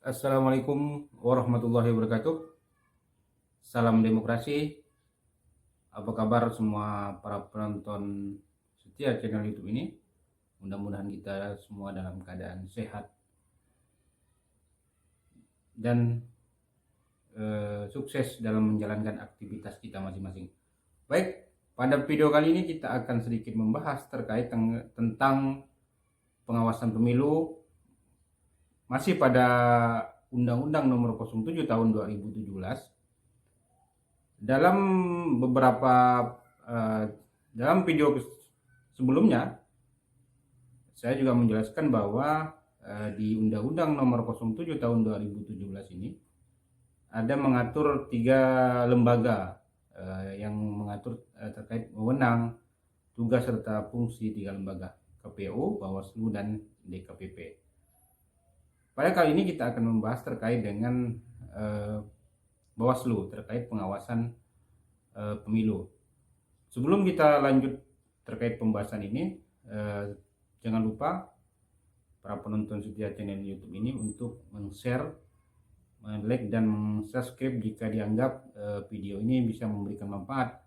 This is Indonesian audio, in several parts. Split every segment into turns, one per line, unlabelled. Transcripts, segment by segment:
Assalamualaikum warahmatullahi wabarakatuh. Salam demokrasi. Apa kabar semua para penonton setia channel YouTube ini? Mudah-mudahan kita semua dalam keadaan sehat dan sukses dalam menjalankan aktivitas kita masing-masing. Baik, pada video kali ini kita akan sedikit membahas terkait tentang pengawasan pemilu masih pada Undang-Undang Nomor 07 Tahun 2017. Dalam beberapa dalam video sebelumnya saya juga menjelaskan bahwa di Undang-Undang Nomor 07 Tahun 2017 ini ada mengatur 3 lembaga yang mengatur terkait wewenang, tugas serta fungsi 3 lembaga: KPU, Bawaslu, dan DKPP. Pada kali ini kita akan membahas terkait dengan Bawaslu terkait pengawasan pemilu. Sebelum kita lanjut terkait pembahasan ini, jangan lupa para penonton setia channel YouTube ini untuk share, like, dan subscribe jika dianggap video ini bisa memberikan manfaat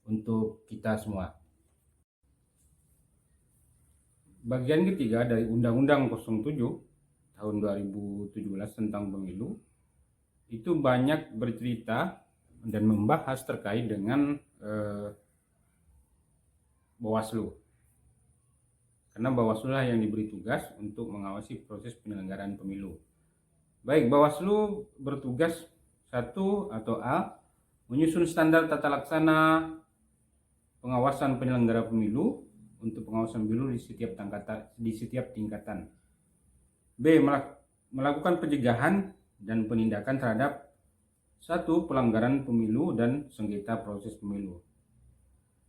untuk kita semua. Bagian ketiga dari Undang-Undang 07 Tahun 2017 tentang pemilu itu banyak bercerita dan membahas terkait dengan Bawaslu. Karena Bawaslu lah yang diberi tugas untuk mengawasi proses penyelenggaraan pemilu. Baik, Bawaslu bertugas 1 atau A, menyusun standar tata laksana pengawasan penyelenggara pemilu untuk pengawasan pemilu di setiap tingkatan. B, melakukan pencegahan dan penindakan terhadap 1 pelanggaran pemilu dan sengketa proses pemilu.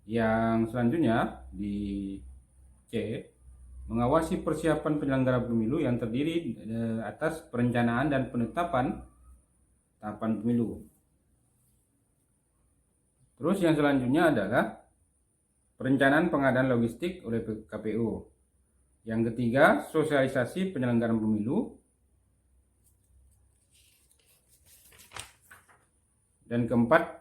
Yang selanjutnya di C, mengawasi persiapan penyelenggara pemilu yang terdiri atas perencanaan dan penetapan tahapan pemilu. Terus yang selanjutnya adalah perencanaan pengadaan logistik oleh KPU. Yang ketiga, sosialisasi penyelenggaraan pemilu. Dan keempat,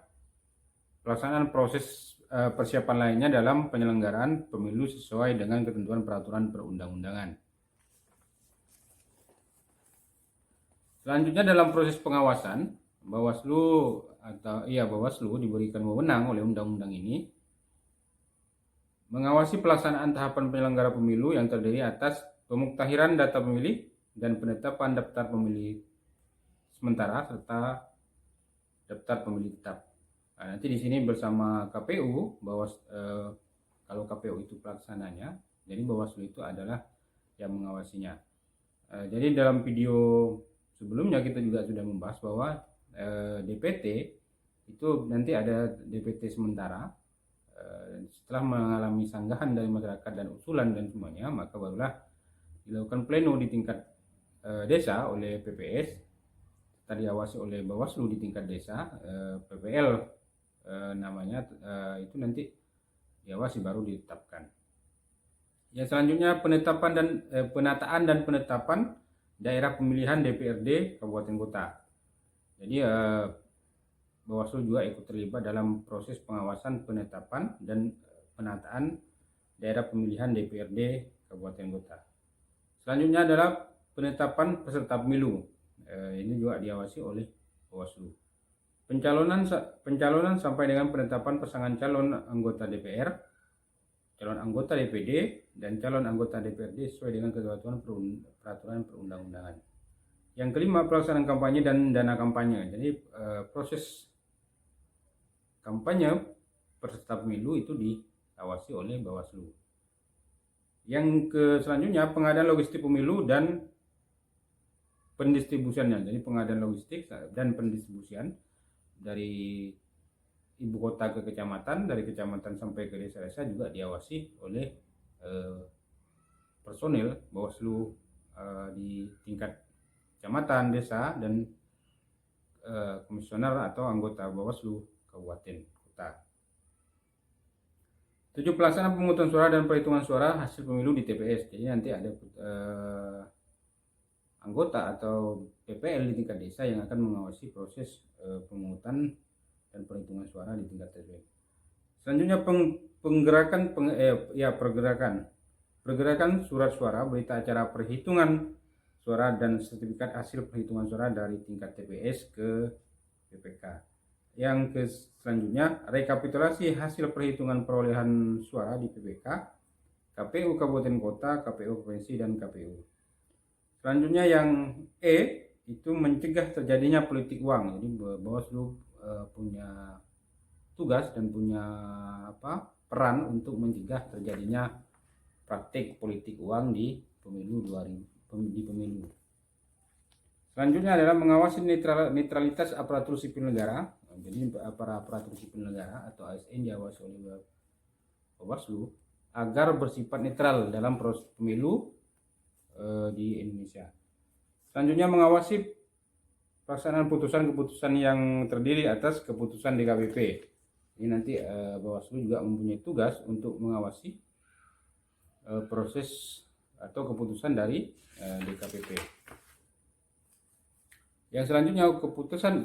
pelaksanaan proses persiapan lainnya dalam penyelenggaraan pemilu sesuai dengan ketentuan peraturan perundang-undangan. Selanjutnya dalam proses pengawasan, Bawaslu diberikan wewenang oleh undang-undang ini mengawasi pelaksanaan tahapan penyelenggara pemilu yang terdiri atas pemuktahiran data pemilih dan penetapan daftar pemilih sementara serta daftar pemilih tetap. Nah, nanti di sini bersama KPU, kalau KPU itu pelaksananya, jadi Bawaslu itu adalah yang mengawasinya. Jadi dalam video sebelumnya kita juga sudah membahas bahwa DPT itu nanti ada DPT sementara. Setelah mengalami sanggahan dari masyarakat dan usulan dan semuanya, maka barulah dilakukan pleno di tingkat desa oleh PPS, tadi diawasi oleh Bawaslu di tingkat desa, PPL namanya, itu nanti diawasi baru ditetapkan. Yang selanjutnya penataan dan penetapan daerah pemilihan DPRD Kabupaten Kota. Jadi Bawaslu juga ikut terlibat dalam proses pengawasan penetapan dan penataan daerah pemilihan DPRD Kabupaten Kota. Selanjutnya adalah penetapan peserta pemilu. Ini juga diawasi oleh Bawaslu. Pencalonan sampai dengan penetapan pasangan calon anggota DPR, calon anggota DPD, dan calon anggota DPRD sesuai dengan ketentuan peraturan perundang-undangan. Yang kelima, pelaksanaan kampanye dan dana kampanye. Jadi proses kampanye peserta pemilu itu diawasi oleh Bawaslu. Yang selanjutnya, pengadaan logistik pemilu dan pendistribusiannya. Jadi pengadaan logistik dan pendistribusian dari ibu kota ke kecamatan, dari kecamatan sampai ke desa-desa juga diawasi oleh personil Bawaslu di tingkat kecamatan, desa, dan komisioner atau anggota Bawaslu kabupaten kota. 7, pelaksanaan pemungutan suara dan perhitungan suara hasil pemilu di TPS. Jadi nanti ada anggota atau PPL di tingkat desa yang akan mengawasi proses pemungutan dan perhitungan suara di tingkat TPS. Selanjutnya pergerakan surat suara, berita acara perhitungan suara dan sertifikat hasil perhitungan suara dari tingkat TPS ke PPK. Yang selanjutnya rekapitulasi hasil perhitungan perolehan suara di PPK, KPU Kabupaten Kota, KPU Provinsi dan KPU. Selanjutnya yang E itu mencegah terjadinya politik uang. Jadi Bawaslu punya tugas dan punya peran untuk mencegah terjadinya praktik politik uang di pemilu. Selanjutnya adalah mengawasi netralitas aparatur sipil negara. Jadi para aparatur sipil negara atau ASN diawasi oleh Bawaslu agar bersifat netral dalam proses pemilu di Indonesia. Selanjutnya mengawasi pelaksanaan keputusan yang terdiri atas keputusan DKPP. Ini nanti Bawaslu juga mempunyai tugas untuk mengawasi proses atau keputusan dari DKPP. Yang selanjutnya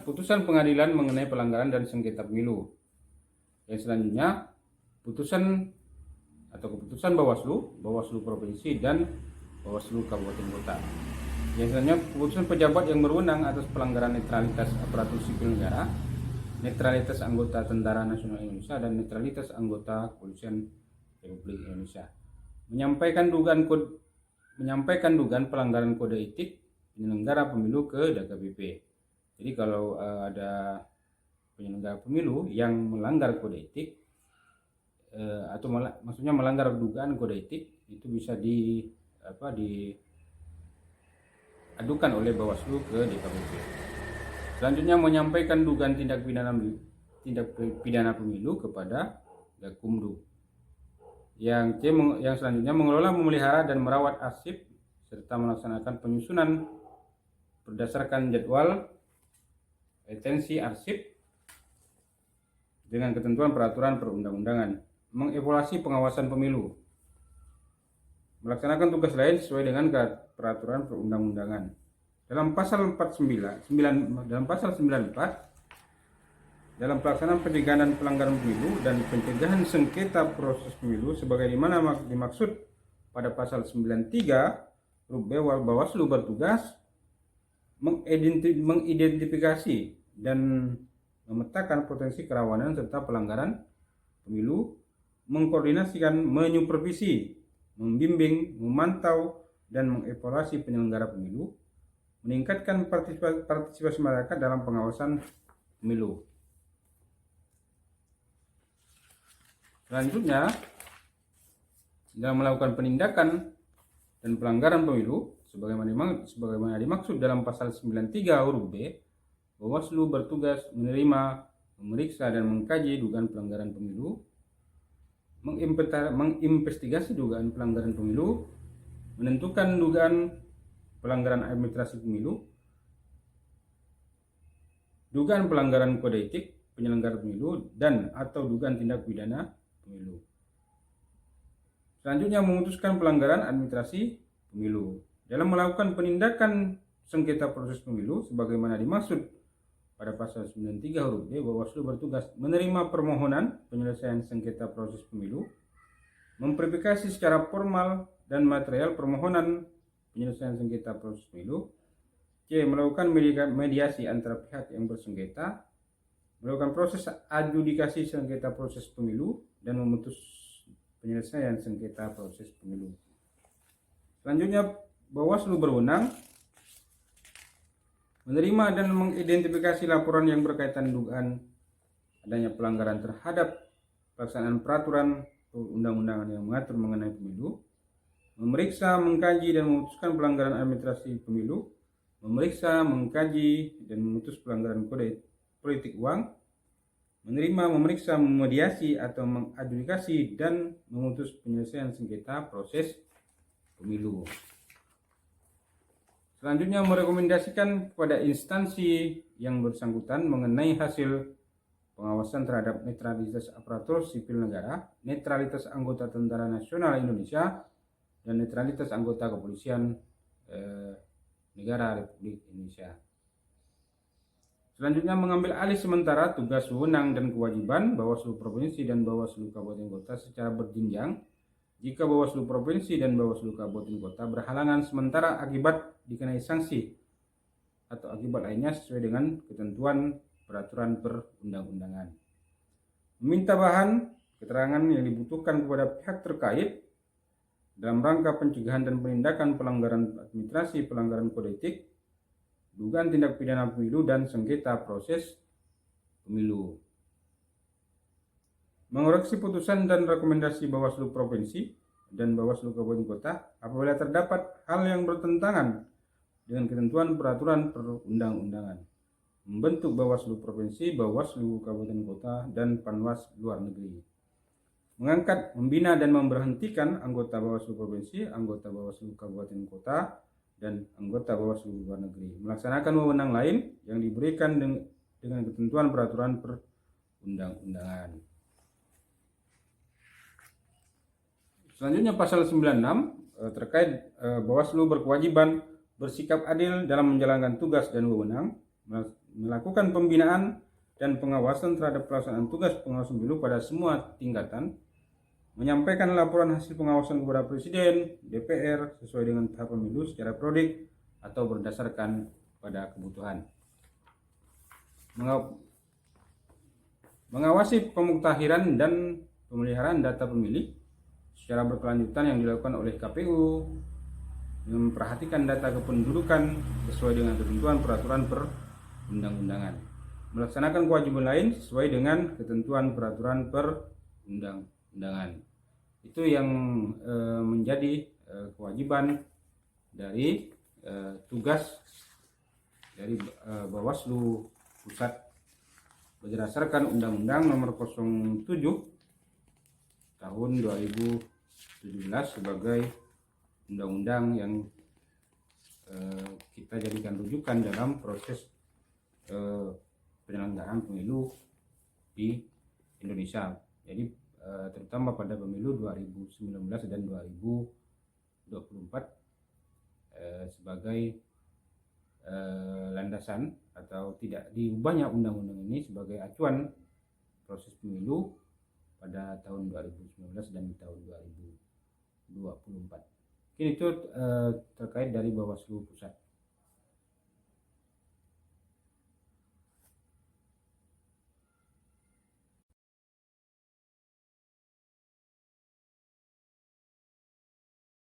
putusan pengadilan mengenai pelanggaran dan sengketa pemilu. Yang selanjutnya keputusan Bawaslu Provinsi dan Bawaslu Kabupaten Kota. Yang selanjutnya keputusan pejabat yang berwenang atas pelanggaran netralitas aparatur sipil negara, netralitas anggota Tentara Nasional Indonesia dan netralitas anggota Kepolisian Republik Indonesia. Menyampaikan dugaan pelanggaran kode etik penyelenggara pemilu ke DKPP. Jadi kalau ada penyelenggara pemilu yang melanggar kode etik maksudnya melanggar dugaan kode etik, itu bisa diadukan oleh Bawaslu ke DKPP. Selanjutnya menyampaikan dugaan tindak pidana pemilu kepada Gakumdu. Yang selanjutnya mengelola, memelihara dan merawat arsip serta melaksanakan penyusunan berdasarkan jadwal retensi arsip dengan ketentuan peraturan perundang-undangan. Mengevaluasi pengawasan pemilu. Melaksanakan tugas lain sesuai dengan peraturan perundang-undangan. Dalam pasal 94 dalam pelaksanaan pencegahan dan pelanggaran pemilu dan pencegahan sengketa proses pemilu sebagaimana dimaksud pada pasal 93 huruf B, Bawaslu bertugas mengidentifikasi dan memetakan potensi kerawanan serta pelanggaran pemilu, mengkoordinasikan, menyupervisi, membimbing, memantau dan mengevaluasi penyelenggara pemilu, meningkatkan partisipasi masyarakat dalam pengawasan pemilu. Selanjutnya, dalam melakukan penindakan dan pelanggaran pemilu sebagaimana dimaksud dalam pasal 93 huruf B, Bawaslu bertugas menerima, memeriksa dan mengkaji dugaan pelanggaran pemilu, menginvestigasi dugaan pelanggaran pemilu, menentukan dugaan pelanggaran administrasi pemilu, dugaan pelanggaran kode etik penyelenggara pemilu dan atau dugaan tindak pidana pemilu. Selanjutnya memutuskan pelanggaran administrasi pemilu. Dalam melakukan penindakan sengketa proses pemilu sebagaimana dimaksud pada pasal 93 huruf D, Bawaslu bertugas menerima permohonan penyelesaian sengketa proses pemilu, memverifikasi secara formal dan material permohonan penyelesaian sengketa proses pemilu, C. Melakukan mediasi antara pihak yang bersengketa, melakukan proses adjudikasi sengketa proses pemilu dan memutus penyelesaian sengketa proses pemilu. Selanjutnya, Bawaslu berwenang menerima dan mengidentifikasi laporan yang berkaitan dugaan adanya pelanggaran terhadap pelaksanaan peraturan undang-undangan yang mengatur mengenai pemilu, memeriksa, mengkaji dan memutuskan pelanggaran administrasi pemilu, memeriksa, mengkaji dan memutus pelanggaran kode politik uang, menerima, memeriksa, memediasi atau mengadjudikasi dan memutus penyelesaian sengketa proses pemilu. Selanjutnya merekomendasikan kepada instansi yang bersangkutan mengenai hasil pengawasan terhadap netralitas aparatur sipil negara, netralitas anggota Tentara Nasional Indonesia, dan netralitas anggota Kepolisian Negara Republik Indonesia. Selanjutnya, mengambil alih sementara tugas, wewenang, dan kewajiban Bawaslu Provinsi dan Bawaslu Kabupaten Kota secara berjenjang jika Bawaslu Provinsi dan Bawaslu Kabupaten Kota berhalangan sementara akibat dikenai sanksi atau akibat lainnya sesuai dengan ketentuan peraturan perundang-undangan. Meminta bahan keterangan yang dibutuhkan kepada pihak terkait dalam rangka pencegahan dan penindakan pelanggaran administrasi, pelanggaran kode etik, dugaan tindak pidana pemilu, dan sengketa proses pemilu. Mengoreksi putusan dan rekomendasi Bawaslu Provinsi dan Bawaslu Kabupaten Kota apabila terdapat hal yang bertentangan dengan ketentuan peraturan perundang-undangan. Membentuk Bawaslu Provinsi, Bawaslu Kabupaten Kota, dan Panwas Luar Negeri. Mengangkat, membina, dan memberhentikan anggota Bawaslu Provinsi, anggota Bawaslu Kabupaten Kota, dan anggota Bawaslu Luar Negeri. Melaksanakan wewenang lain yang diberikan dengan ketentuan peraturan perundang-undangan. Selanjutnya pasal 96 terkait Bawaslu berkewajiban bersikap adil dalam menjalankan tugas dan wewenang, melakukan pembinaan dan pengawasan terhadap pelaksanaan tugas pengawasan pemilu pada semua tingkatan, menyampaikan laporan hasil pengawasan kepada Presiden, DPR sesuai dengan tahap pemilu secara periodik atau berdasarkan pada kebutuhan. Mengawasi pemuktahiran dan pemeliharaan data pemilih secara berkelanjutan yang dilakukan oleh KPU, memperhatikan data kependudukan sesuai dengan ketentuan peraturan perundang-undangan, melaksanakan kewajiban lain sesuai dengan ketentuan peraturan perundang-undangan. Itu yang menjadi kewajiban dari tugas dari Bawaslu Pusat berdasarkan Undang-Undang Nomor 07 Tahun 2017 sebagai undang-undang yang kita jadikan rujukan dalam proses penyelenggaraan pemilu di Indonesia. Jadi terutama pada pemilu 2019 dan 2024 sebagai landasan atau tidak diubahnya undang-undang ini sebagai acuan proses pemilu pada tahun 2019 dan tahun 2024. Mungkin itu terkait dari Bawaslu Pusat.